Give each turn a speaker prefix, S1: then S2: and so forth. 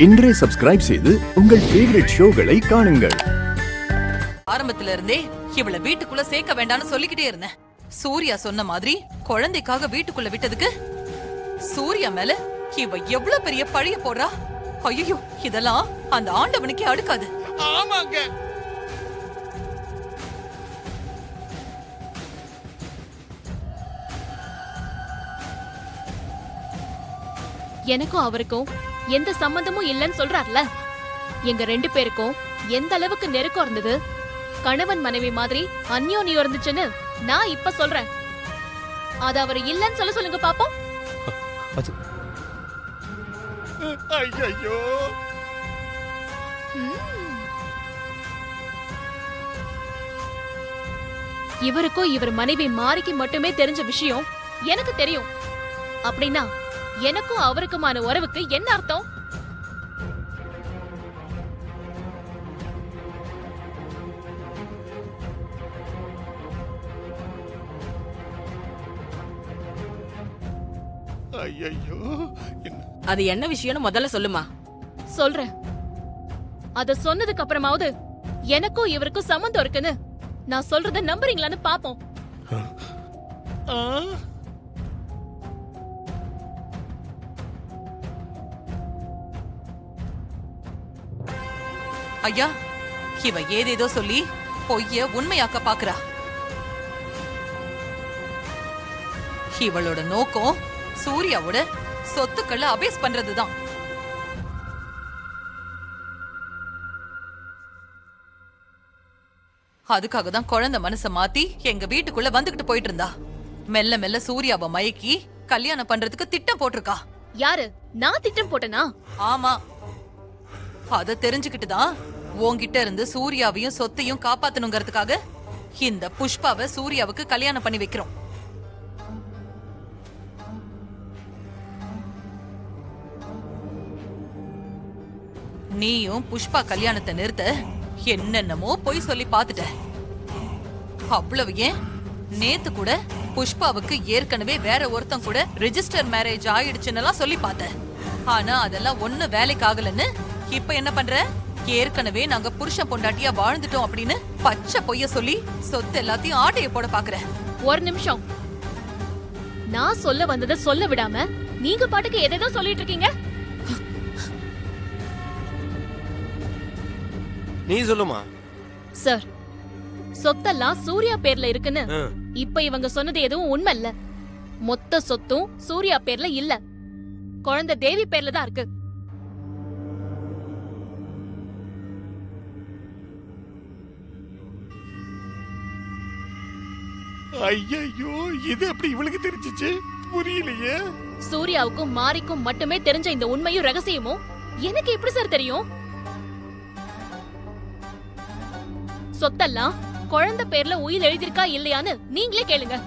S1: இன்றே சப்ஸ்கிரைப் செய்து உங்கள் ஃபேவரட் ஷோகளை காணுங்கள்.
S2: ஆரம்பத்துல இருந்தே இவள வீட்டுக்குள்ள சேர்க்க வேண்டாம்னு சொல்லிக்கிட்டே இருந்தேன். சூர்யா சொன்ன மாதிரி குழந்தைக்காக வீட்டுக்குள்ள விட்டதுக்கு சூர்யா மேல இவ எவ்வளவு பெரிய பழிய போடுறா. ஐயோ, இதெல்லாம் அந்த ஆண்டவனுக்கே அடுக்காது.
S3: ஆமாங்க.
S4: எனக்கும் அவருக்கும் எந்த சம்பந்தமும் இல்லைன்னு சொல்றாருல. எங்க 2 பேருக்கும் எந்த அளவுக்கு நெருக்கம் இருந்தது, கணவன் மனைவி மாதிரி அந்யோன்யம் இருந்துச்சுன்னு நான் இப்ப சொல்றேன். அது அவர் இல்லைன்னு சொல்லுங்க பாப்போம்.
S3: ஐயோ,
S4: இவருக்கும் இவர் மனைவி மாரிக்கு மட்டுமே தெரிஞ்ச விஷயம் எனக்கு தெரியும். அப்படின்னா எனக்கும் அவருக்குமான உறவுக்கு என்ன அர்த்தம்?
S3: ஐயோ,
S5: அது என்ன விஷயம்னு முதல்ல சொல்லுமா.
S4: சொல்றேன். அத சொன்னதுக்கு அப்புறமாவது எனக்கும் இவருக்கும் சம்மந்தம் இருக்குன்னு நான் சொல்றத நம்புறீங்களான்னு பாப்போம்.
S2: ஐயா, இவ ஏதேதோ சொல்லி பொய்ய உண்மையாக்க பாக்குறா. இவளோட நோக்கம் சூர்யாவோட சொத்துக்களை அபேஸ் பண்றதுதான். அதுக்காக தான் குழந்தை மனச மாத்தி எங்க வீட்டுக்குள்ள வந்துகிட்டு போயிட்டு இருந்தா. மெல்ல மெல்ல சூர்யாவை மயக்கி கல்யாணம் பண்றதுக்கு திட்டம் போட்டிருக்கா.
S4: யாரு? நான் திட்டம் போட்டனா?
S2: ஆமா. அத தெரிஞ்சுக்கிட்டு தான் உன்கிட்ட இருந்து சூர்யாவையும் சொத்தையும் காப்பாத்தணுங்கிறதுக்காக இந்த புஷ்பாவை சூர்யாவுக்கு கல்யாணம் பண்ணி வைக்கிறோம். நீயும் புஷ்பா கல்யாணத்தை நிறுத்த என்னென்னமோ பொய் சொல்லி பாத்துட்ட. அவ்வளவு ஏன், நேத்து கூட புஷ்பாவுக்கு ஏற்கனவே வேற ஒருத்தன் கூட ரெஜிஸ்டர் மேரேஜ் ஆயிடுச்சுன்னு சொல்லி பார்த்த. ஆனா அதெல்லாம் ஒண்ணு வேலைக்கு ஆகலன்னு இப்ப என்ன பண்ற? ஏற்கனவே நாங்க புருஷன் பொண்டாட்டியா வாழ்ந்துட்டோம் அப்படின்னு பச்சை பொய்ய சொல்லி சொத்து எல்லாத்தையும் ஆட்டைய போட பாக்குற.
S4: ஒரு நிமிஷம். நான் சொல்ல வந்ததை சொல்ல விடாம நீங்க பாட்டுக்கு எதேதோ சொல்லிட்டு இருக்கீங்க.
S3: நீ சொல்லுமா.
S4: சார், சொத்தெல்லாம் சூர்யா பேர்ல இருக்குன்னு இப்ப இவங்க சொன்னது எதுவும் உண்மை இல்ல. மொத்த சொத்தும் சூர்யா பேர்ல இல்ல, குழந்தை தேவி பேர்ல தான் இருக்கு.
S3: ஐயோ, இது எப்படி இவளுக்கு தெரிஞ்சிச்சு? புரியலையே.
S4: சூர்யாவுக்கும் மாரிக்கும் மட்டுமே தெரிஞ்ச இந்த உண்மையும் ரகசியமும் எனக்கு எப்படி சார் தெரியும்? சொத்தெல்லாம் குழந்தை பேர்ல உயில் எழுதிருக்கா இல்லையான்னு நீங்களே கேளுங்க.